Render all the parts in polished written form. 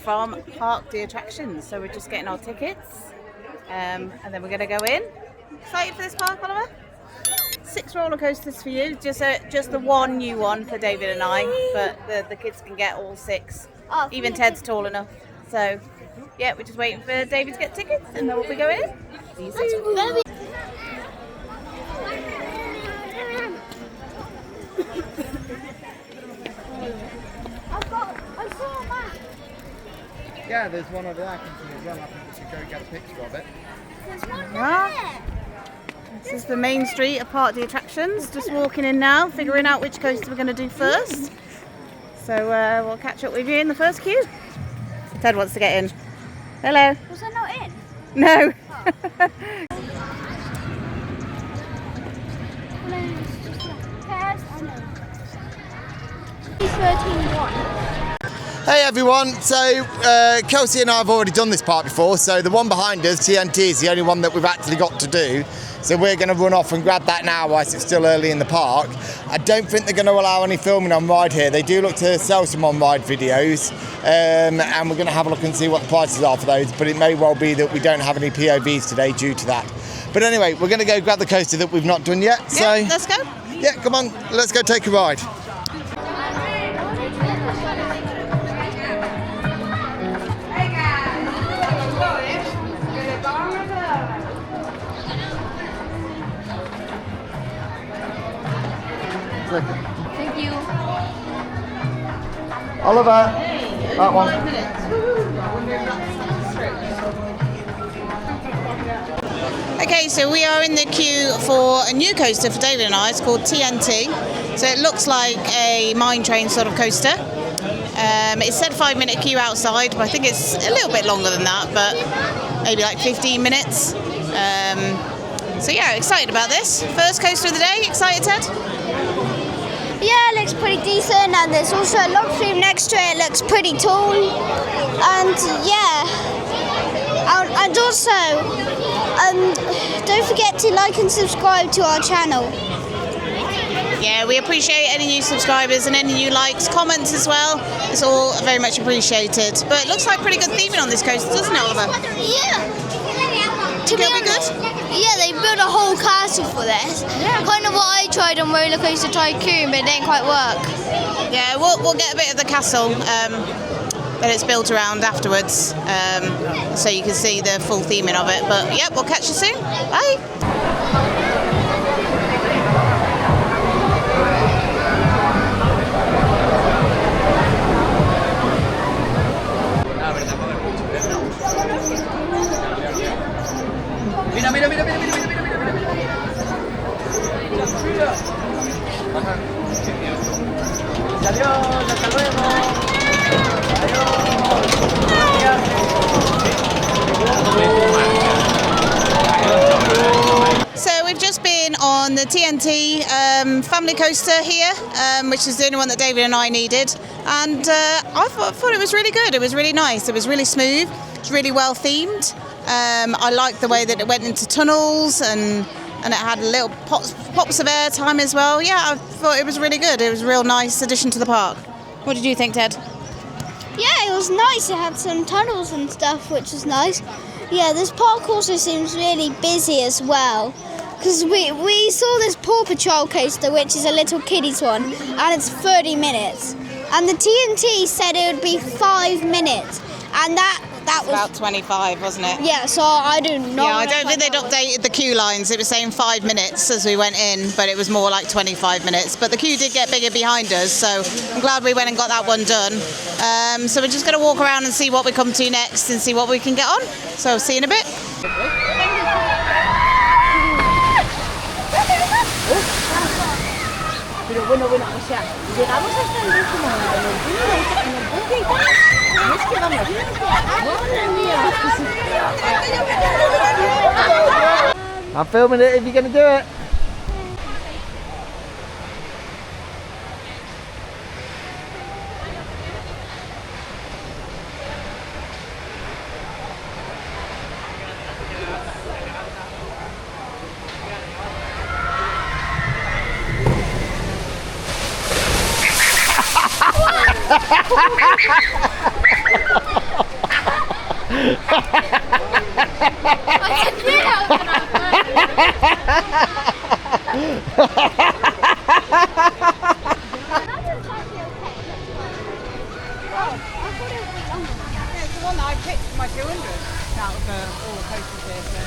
from Parque de Atracciones. So we're just getting our tickets, and then we're going to go in. Excited for this park, Oliver? 6 roller coasters for you, just the one new one for David and I, but the kids can get all 6. Even Ted's tall enough. So, yeah, we're just waiting for David to get tickets, and then we'll be going in. See you soon. I saw a map. Yeah, there's one over there I can see as well. I think we should go get a picture of it. There's one there. This is the main street of Parque de Atracciones. Just walking in now, figuring out which coaster we're going to do first. So we'll catch up with you in the first queue. Ted wants to get in. Hello. Was I not in? No. Hey everyone, so Kelsey and I have already done this part before, so the one behind us, TNT, is the only one that we've actually got to do. So we're going to run off and grab that now whilst it's still early in the park. I don't think they're going to allow any filming on ride here. They do look to sell some on ride videos, and we're going to have a look and see what the prices are for those, but it may well be that we don't have any POVs today due to that. But anyway, we're going to go grab the coaster that we've not done yet. Yeah, so let's go. Yeah, come on, let's go take a ride. Thank you. Oliver, that one. Okay, so we are in the queue for a new coaster for David and I. It's called TNT. So it looks like a mine train sort of coaster. It said 5-minute queue outside, but I think it's a little bit longer than that, but maybe like 15 minutes. So yeah, excited about this. First coaster of the day. Excited, Ted? Yeah, it looks pretty decent, and there's also a log flume next to it. It looks pretty tall, and yeah, and also don't forget to like and subscribe to our channel. Yeah, we appreciate any new subscribers and any new likes, comments as well. It's all very much appreciated. But it looks like pretty good theming on this coaster, doesn't it, Oliver? Yeah. To be It'll be honest, good? yeah, they built a whole castle for this. Yeah. Kind of what I tried on Roller Coaster Tycoon, but it didn't quite work. Yeah, we'll get a bit of the castle that it's built around afterwards, so you can see the full theming of it. But yeah, we'll catch you soon. Bye. Mira, mira, mira, mira, mira, mira, mira, mira. Adiós, hasta luego. So we've just been on the TNT family coaster here, which is the only one that David and I needed, and I thought it was really good. It was really nice. It was really smooth. It's really well themed. I liked the way that it went into tunnels, and it had little pops of air time as well. Yeah, I thought it was really good. It was a real nice addition to the park. What did you think, Ted? Yeah, it was nice. It had some tunnels and stuff, which was nice. Yeah, this park also seems really busy as well, because we saw this Paw Patrol coaster, which is a little kiddies one, and it's 30 minutes. And the TNT said it would be 5 minutes, and that was About 25, wasn't it? yeah. So I don't know. Yeah, I don't think they'd updated the queue lines. It was saying 5 minutes as we went in, but it was more like 25 minutes. But the queue did get bigger behind us, so I'm glad we went and got that one done. So we're just going to walk around and see what we come to next and see what we can get on. So see you in a bit. Pero bueno, o sea, llegamos hasta el décimo en el buque y tal, y es que vamos, madre mía. I'm filming it if you're going to do it. It's the one that I picked for my 200 out of all the coasters here. So.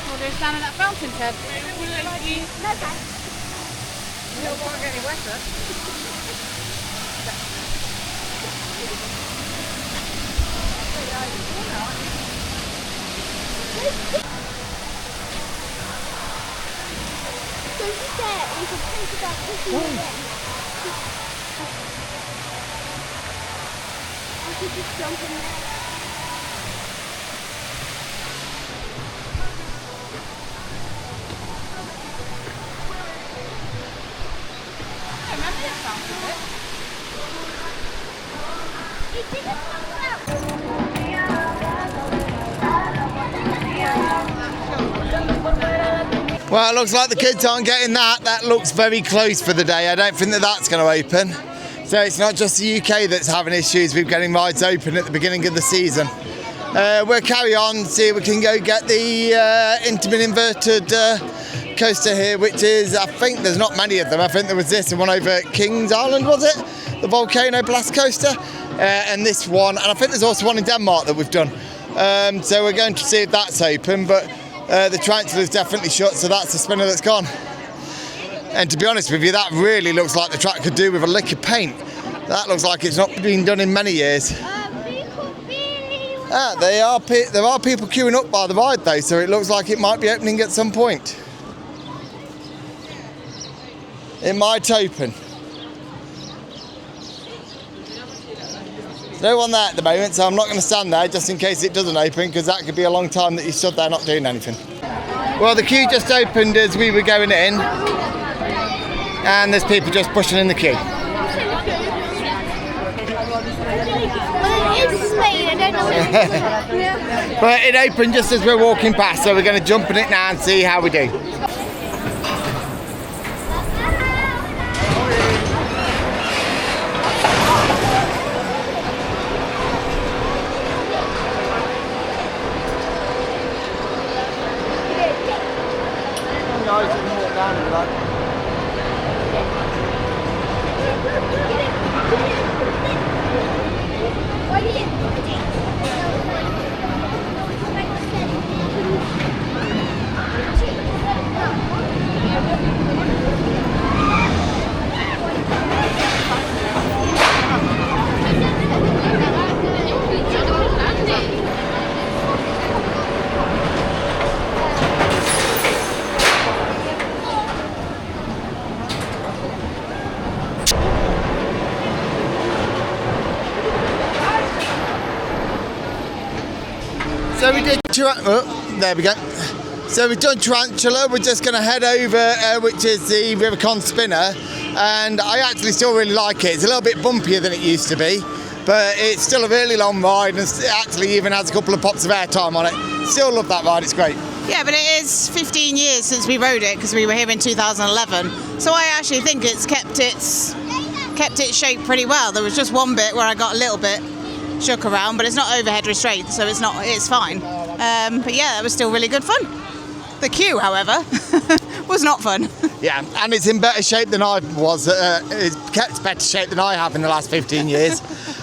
We'll do stand in that fountain, Ted. No thanks. You don't want to get any wetter. Don't you dare, we can think about pushing it in. I could just jump in there. I remember this fountain bit. It didn't come out. Well, it looks like the kids aren't getting that. That looks very close for the day. I don't think that that's going to open. So it's not just the UK that's having issues with getting rides open at the beginning of the season. We'll carry on, see if we can go get the Intamin inverted coaster here, which is, I think there's not many of them. I think there was this and one over at Kings Island, was it? The Volcano Blast coaster. And this one, and I think there's also one in Denmark that we've done. So we're going to see if that's open, but the tarantula's definitely shut, so that's the spinner that's gone. And to be honest with you, that really looks like the track could do with a lick of paint. That looks like it's not been done in many years. There are people queuing up by the ride though, so it looks like it might be opening at some point. It might open. There's no one there at the moment, so I'm not going to stand there just in case it doesn't open, because that could be a long time that you stood there not doing anything. Well, the queue just opened as we were going in, and there's people just pushing in the queue. But it opened just as we're walking past, so we're going to jump in it now and see how we do. So we did, there we go. So we've done Tarantula, we're just going to head over, which is the Rivercon spinner, and I actually still really like it. It's a little bit bumpier than it used to be, but it's still a really long ride, and it actually even has a couple of pops of airtime on it. Still love that ride, it's great. Yeah, but it is 15 years since we rode it, because we were here in 2011, so I actually think it's kept its shape pretty well. There was just one bit where I got a little bit shook around, but it's not overhead restraint, so it's fine. But yeah, that was still really good fun. The queue, however, was not fun. Yeah, and it's in better shape than I was. It's kept better shape than I have in the last 15 years.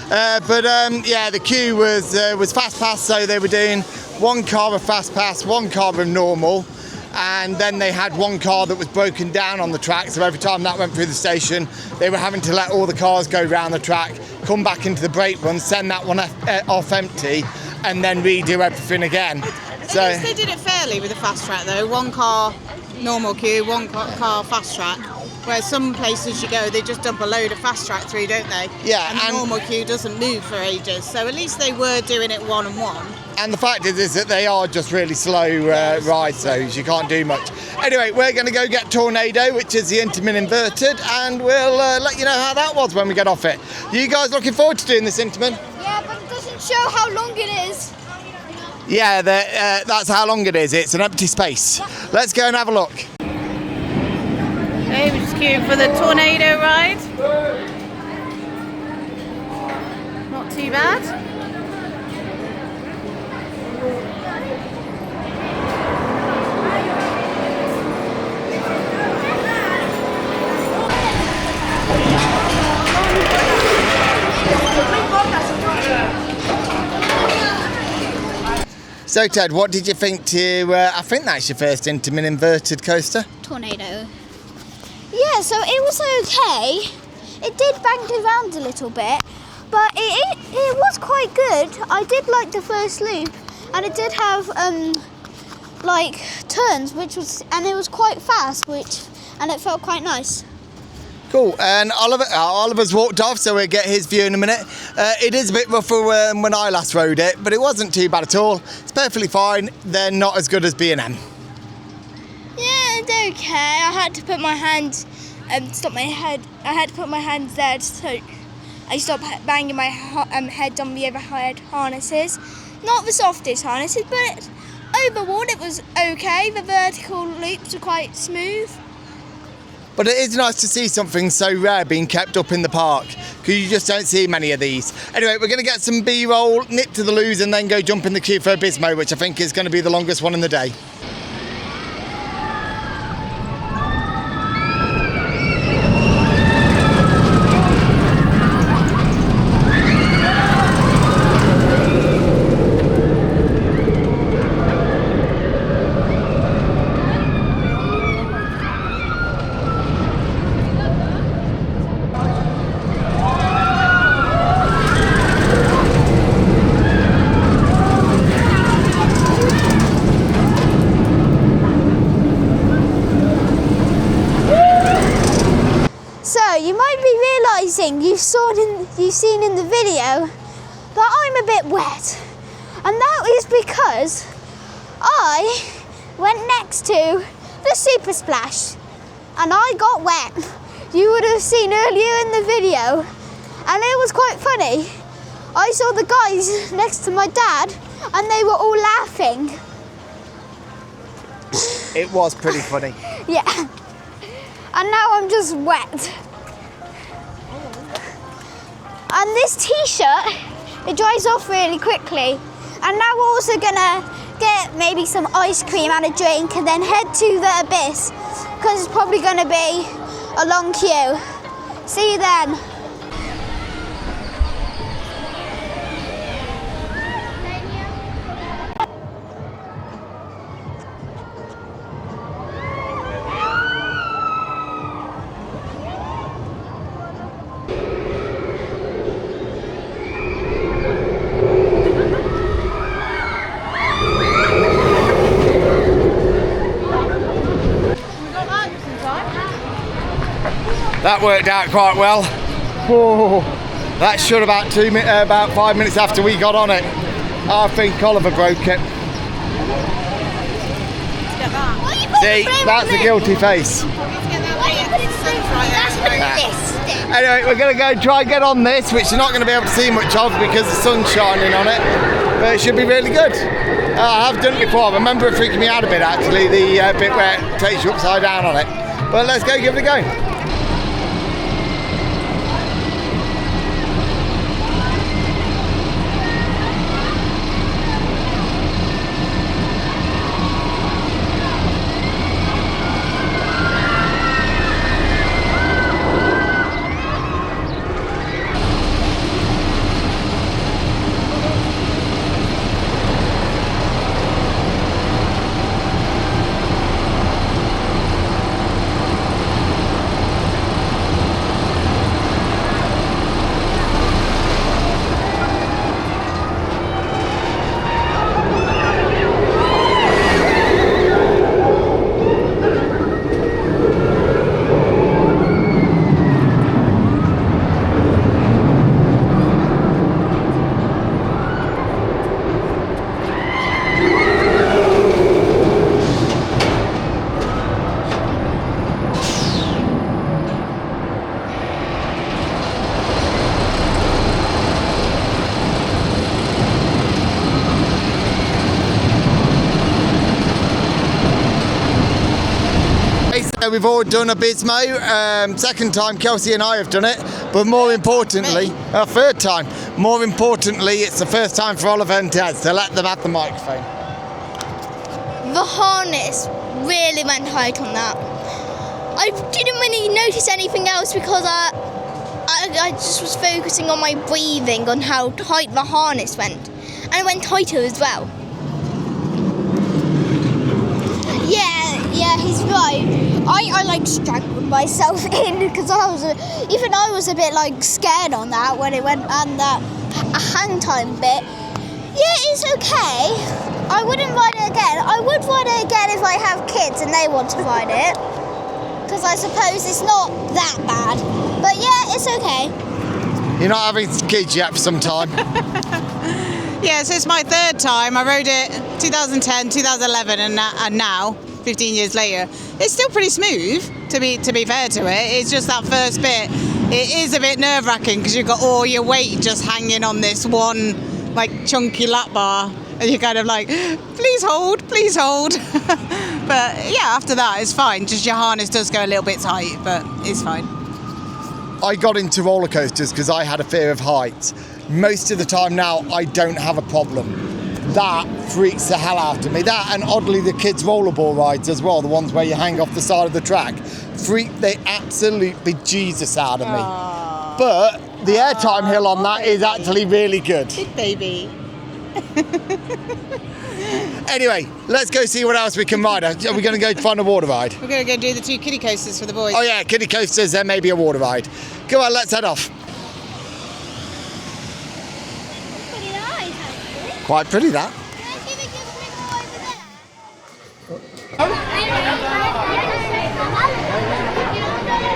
But yeah, the queue was fast pass, so they were doing one car of fast pass, one car of normal, and then they had one car that was broken down on the track, so every time that went through the station, they were having to let all the cars go round the track, come back into the brake run, send that one off empty, and then redo everything again. So At least they did it fairly with the fast track though. One car normal queue, one car fast track. Whereas some places you go, they just dump a load of fast track through, don't they? Yeah, and the normal queue doesn't move for ages. So at least they were doing it one on one. And the fact is that they are just really slow rides, those. You can't do much. Anyway, we're going to go get Tornado, which is the Intamin inverted, and we'll let you know how that was when we get off it. You guys looking forward to doing this Intamin? Yeah, but it doesn't show how long it is. Yeah, that's how long it is. It's an empty space. Let's go and have a look. Okay, we're just queuing for the Tornado ride. Not too bad. So Ted, what did you think to, I think that's your first Intamin inverted coaster? Tornado. Yeah, so it was okay. It did bang around a little bit, but it was quite good. I did like the first loop, and it did have like turns, and it was quite fast, and it felt quite nice. Cool, and Oliver's walked off, so we'll get his view in a minute. It is a bit rougher when I last rode it, but it wasn't too bad at all. It's perfectly fine. They're not as good as B&M. Yeah, it's okay. I had to put my hands, stop my head. I had to put my hands there so I stopped banging my head on the overhead harnesses. Not the softest harnesses, but overall it was okay. The vertical loops were quite smooth. But it is nice to see something so rare being kept up in the park, because you just don't see many of these. Anyway, we're going to get some B-roll, nip to the loos, and then go jump in the queue for Abismo, which I think is going to be the longest one in the day. You might be realising you've seen in the video that I'm a bit wet, and that is because I went next to the Super Splash and I got wet. You would have seen earlier in the video, and it was quite funny. I saw the guys next to my dad and they were all laughing. It was pretty funny. Yeah, and now I'm just wet. And this t-shirt, it dries off really quickly. And now we're also gonna get maybe some ice cream and a drink and then head to the Abyss, because it's probably gonna be a long queue. See you then. That worked out quite well. Oh, that should about 5 minutes after we got on it. I think Oliver broke it. See, that's a guilty face. Anyway, we're going to go try and get on this, which you're not going to be able to see much of because the sun's shining on it, but it should be really good. I have done it before. I remember it freaking me out a bit actually, the bit where it takes you upside down on it. But let's go give it a go. We've all done Abismo, second time Kelsey and I have done it, but more importantly, third time, more importantly, it's the first time for Oliver and Ted, so let them have the microphone. The harness really went tight on that. I didn't really notice anything else because I just was focusing on my breathing, on how tight the harness went, and it went tighter as well. yeah, he's right. I like strangled myself in because I was a bit like scared on that when it went on that hang time bit. Yeah, it's okay. I wouldn't ride it again. I would ride it again if I have kids and they want to ride it, because I suppose it's not that bad. But yeah, it's okay. You're not having kids yet for some time. Yeah, so it's my third time. I rode it 2010, 2011, and now, 15 years later. It's still pretty smooth, to be fair to it. It's just that first bit. It is a bit nerve-wracking because you've got all your weight just hanging on this one, like, chunky lap bar. And you're kind of like, please hold. But yeah, after that, it's fine. Just your harness does go a little bit tight, but it's fine. I got into roller coasters because I had a fear of heights. Most of the time now, I don't have a problem. That freaks the hell out of me. That, and oddly, the kids' rollerball rides as well, the ones where you hang off the side of the track, freak the absolute bejesus out of me. Aww. But the airtime hill on that is actually really good. Big baby. Anyway, let's go see what else we can ride. Are we going to go find a water ride? We're going to go do the 2 kiddie coasters for the boys. Oh yeah, kiddie coasters, there may be a water ride. Go on, let's head off. Pretty nice, actually. Quite pretty, that.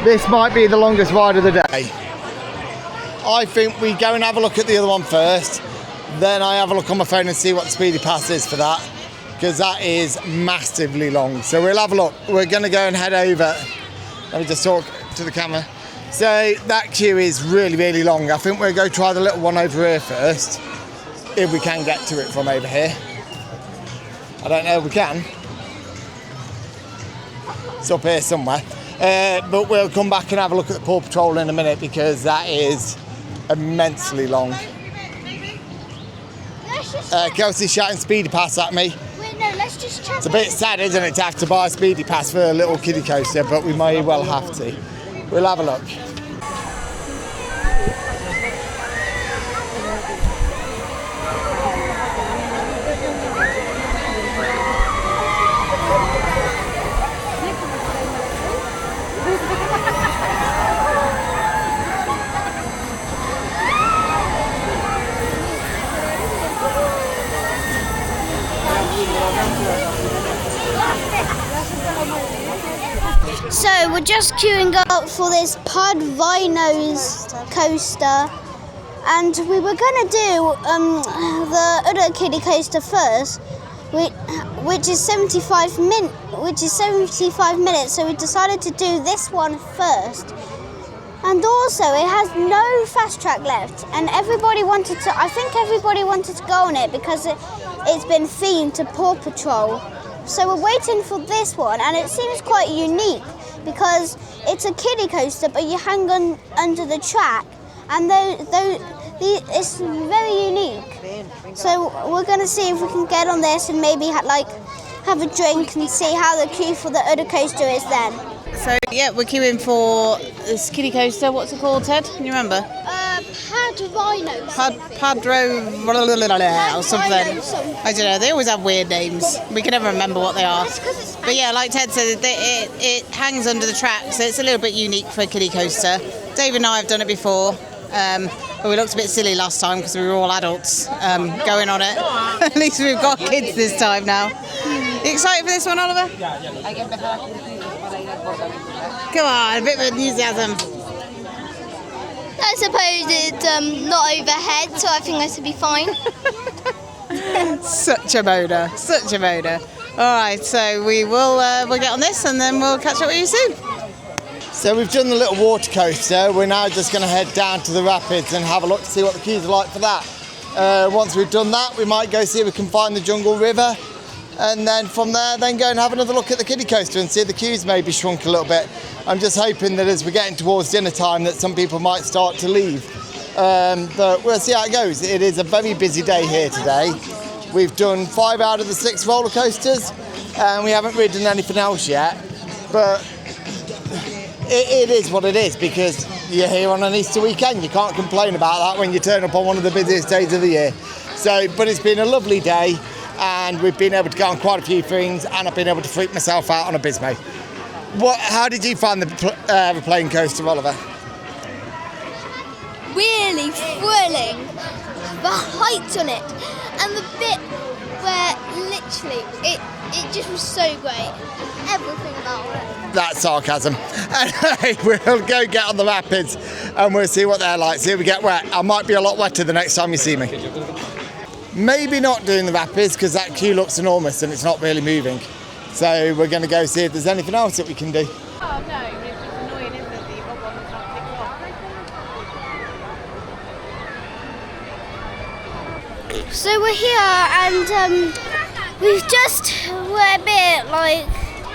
This might be the longest ride of the day. I think we go and have a look at the other one first. Then I have a look on my phone and see what the speedy pass is for that, because that is massively long. So we'll have a look. We're going to go and head over. Let me just talk to the camera. So that queue is really, really long. I think we'll go try the little one over here first, if we can get to it from over here. I don't know if we can. It's up here somewhere. But we'll come back and have a look at the Paw Patrol in a minute, because that is immensely long. Kelsey's shouting speedy pass at me. Wait, no, let's just check. It's a bit sad, isn't it, to have to buy a speedy pass for a little kiddie coaster, but we may well have to. We'll have a look. So we're just queuing up for this Pod Rhinos coaster, and we were gonna do the other kiddie coaster first, which is 75 minutes. So we decided to do this one first. And also, it has no fast track left, and I think everybody wanted to go on it because it's been themed to Paw Patrol. So we're waiting for this one, and it seems quite unique because it's a kiddie coaster, but you hang on under the track, and it's very unique. So we're going to see if we can get on this and maybe have a drink and see how the queue for the other coaster is then. So yeah, we're queuing for this kiddie coaster. What's it called, Ted? Can you remember? Pod Rhinos. Padro or something. I don't know. They always have weird names. We can never remember what they are. But yeah, like Ted said, it hangs under the track, so it's a little bit unique for a kiddie coaster. Dave and I have done it before, but we looked a bit silly last time because we were all adults going on it. At least we've got kids this time now. You excited for this one, Oliver? Come on, a bit of enthusiasm. I suppose it's not overhead, so I think that should be fine. Such a moaner. All right, so we'll get on this and then we'll catch up with you soon. So we've done the little water coaster. We're now just going to head down to the rapids and have a look to see what the queues are like for that. Once we've done that, we might go see if we can find the Jungle River, and then from there, then go and have another look at the kiddie coaster and see if the queues maybe shrunk a little bit. I'm just hoping that as we're getting towards dinner time that some people might start to leave. But we'll see how it goes. It is a very busy day here today. We've done 5 out of the 6 roller coasters, and we haven't ridden anything else yet. But it is what it is, because you're here on an Easter weekend. You can't complain about that when you turn up on one of the busiest days of the year. So, but it's been a lovely day, and and we've been able to get on quite a few things, and I've been able to freak myself out on a Bismo. How did you find the aeroplane coaster, Oliver? Really thrilling. The height on it and the bit where literally it just was so great. Everything about it. That's sarcasm. Anyway, we'll go get on the rapids and we'll see what they're like. See if we get wet. I might be a lot wetter the next time you see me. Maybe not doing the rapids because that queue looks enormous and it's not really moving. So we're going to go see if there's anything else that we can do. Oh no, it's just annoying, isn't it, that you've got one that's not picked off? So we're here and we're a bit like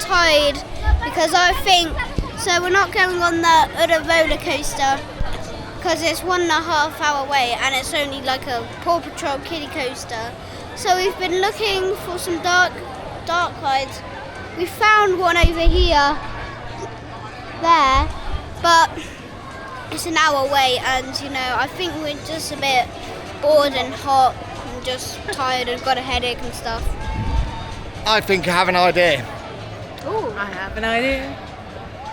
tired because I think so we're not going on the other roller coaster because it's 1.5 hour wait and it's only like a Paw Patrol kiddie coaster. So we've been looking for some dark rides. We found one over here, there, but it's an hour wait and I think we're just a bit bored and hot and just tired and got a headache and stuff. I think I have an idea. Ooh, I have an idea.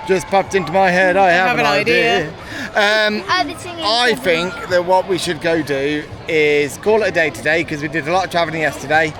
Just popped into my head, I have an idea. I think that what we should go do is call it a day today because we did a lot of travelling yesterday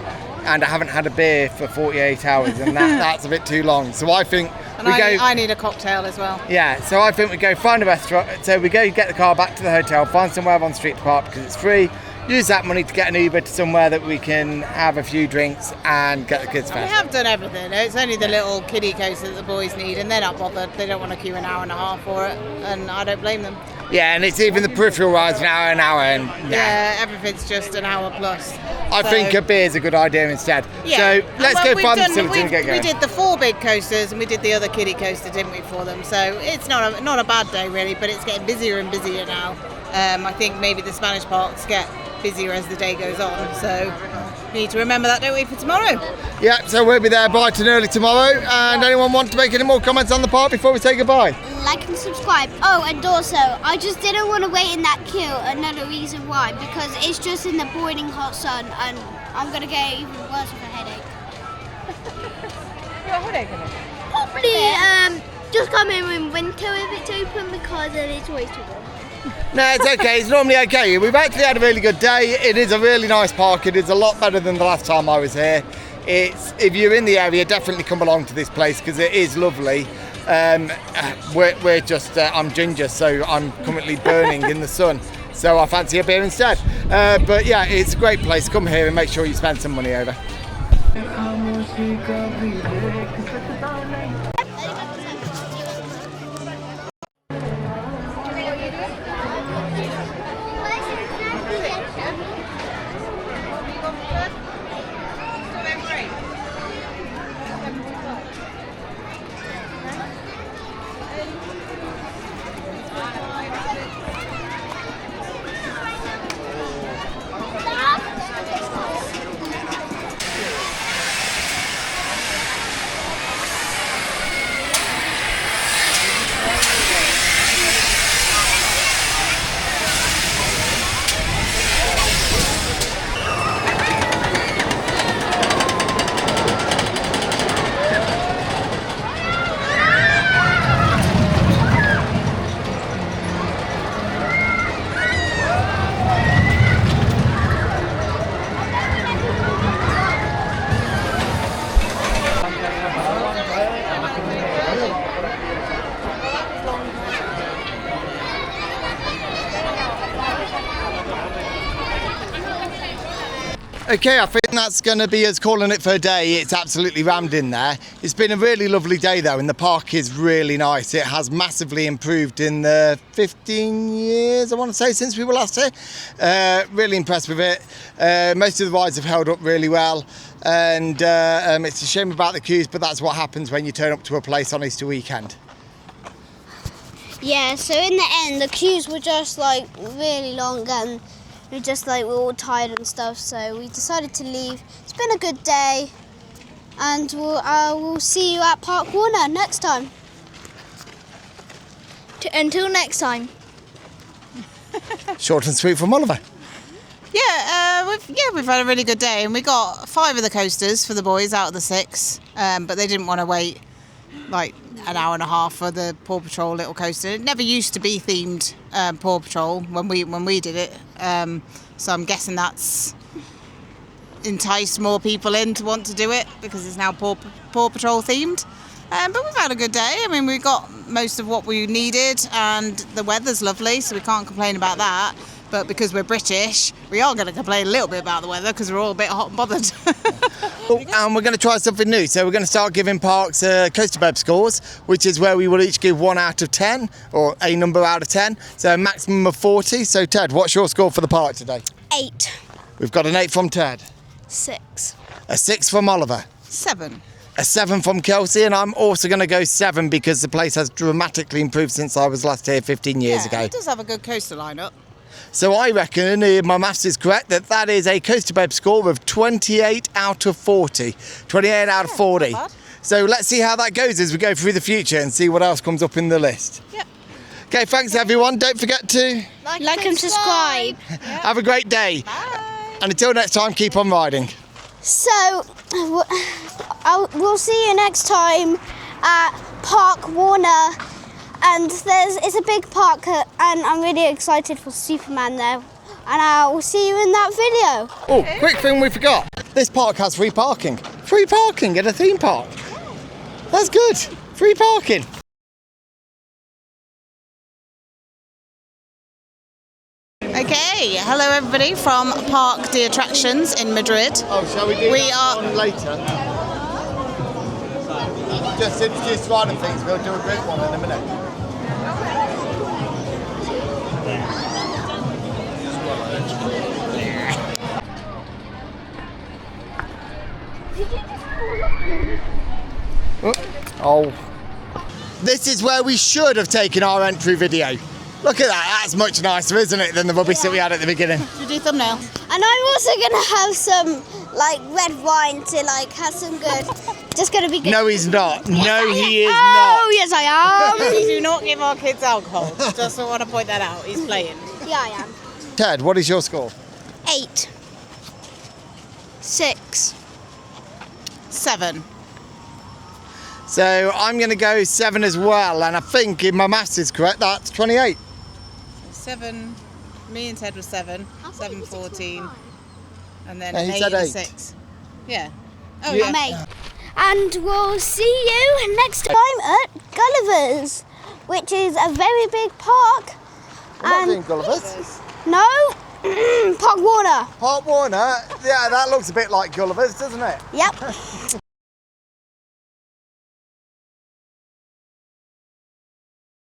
and I haven't had a beer for 48 hours and that's a bit too long. So I think I need a cocktail as well. Yeah, so I think we go find a restaurant. So we go get the car back to the hotel, find somewhere on street to park because it's free. Use that money to get an Uber to somewhere that we can have a few drinks and get the kids fed. We have done everything. It's only the little kiddie coaster that the boys need and they're not bothered. They don't want to queue an hour and a half for it and I don't blame them. Yeah, and it's even the peripheral rides an hour and yeah, everything's just an hour plus. I think a beer is a good idea instead. Yeah. So let's go find the facility and get going. We did the 4 big coasters and we did the other kiddie coaster, didn't we, for them? So it's not a bad day really, but it's getting busier and busier now. I think maybe the Spanish parks get busier as the day goes on, so we need to remember that, don't we, for tomorrow? Yeah, so we'll be there bright and early tomorrow. And anyone want to make any more comments on the park before we say goodbye? Like and subscribe. Oh, and also, I just didn't want to wait in that queue. Another reason why, because it's just in the boiling hot sun, and I'm gonna get even worse with a headache. You got a headache in it? Probably, just come in winter if it's open because then it's always too warm. No, it's okay. It's normally okay. We've actually had a really good day. It is a really nice park. It is a lot better than the last time I was here. If you're in the area, definitely come along to this place because it is lovely. We're just I'm ginger, so I'm currently burning in the sun. So I fancy a beer instead. But yeah, it's a great place. Come here and make sure you spend some money over. Okay, I think that's going to be us calling it for a day. It's absolutely rammed in there. It's been a really lovely day though, and the park is really nice. It has massively improved in the 15 years, I want to say, since we were last here. Really impressed with it. Most of the rides have held up really well, and it's a shame about the queues, but that's what happens when you turn up to a place on Easter weekend. Yeah, so in the end, the queues were just like really long and we're all tired and stuff, so we decided to leave. It's been a good day, and we'll see you at Park Warner next time. Until next time. Short and sweet from Oliver. Yeah, we've had a really good day, and we got 5 of the coasters for the boys out of the 6, but they didn't want to wait like an hour and a half for the Paw Patrol little coaster. It never used to be themed Paw Patrol when we did it, so I'm guessing that's enticed more people in to want to do it because it's now Paw Patrol themed. But we've had a good day. I mean, we got most of what we needed, and the weather's lovely, so we can't complain about that. But because we're British, we are going to complain a little bit about the weather because we're all a bit hot and bothered. And we're going to try something new. So we're going to start giving parks Coaster Web scores, which is where we will each give 1 out of 10, or a number out of 10. So a maximum of 40. So Ted, what's your score for the park today? 8. We've got an 8 from Ted. 6. A 6 from Oliver. 7. A 7 from Kelsey, and I'm also going to go 7 because the place has dramatically improved since I was last here 15 years ago. It does have a good coaster lineup. So I reckon, if my maths is correct, that is a Coaster Web score of 28 out of 40. 28 out of 40. Not bad. So let's see how that goes as we go through the future and see what else comes up in the list. Yep. Okay, thanks everyone. Don't forget to Like and subscribe. have a great day. Bye. And until next time, keep on riding. So, we'll see you next time at Park Warner. And it's a big park, and I'm really excited for Superman there. And I will see you in that video. Oh, quick thing we forgot. This park has free parking. Free parking at a theme park. That's good. Free parking. Okay, hello everybody from Parque de Atracciones in Madrid. Oh, shall we do We that are- one later? Just introduce random things. We'll do a great one in a minute. Oh. This is where we should have taken our entry video. Look at that, that's much nicer, isn't it, than the rubbish that we had at the beginning. Should we do thumbnail? And I'm also going to have some, red wine to, have some good. Just going to be good. No, he's not. No, he is Oh, not. yes, I am. We do not give our kids alcohol. Just want to point that out. He's playing. Yeah, I am. Ted, what is your score? 8. 6. 7. So I'm going to go 7 as well, and I think if my maths is correct, that's 28. 7. Me and Ted was 7. 7, 14. And then Yeah, he 8 said and 8. 6. Yeah. Oh, Yeah. I'm 8. And we'll see you next time at Gulliver's, which is a very big park. I'm not doing Gulliver's. No, Park Warner. Park Warner, yeah, that looks a bit like Gulliver's, doesn't it? Yep.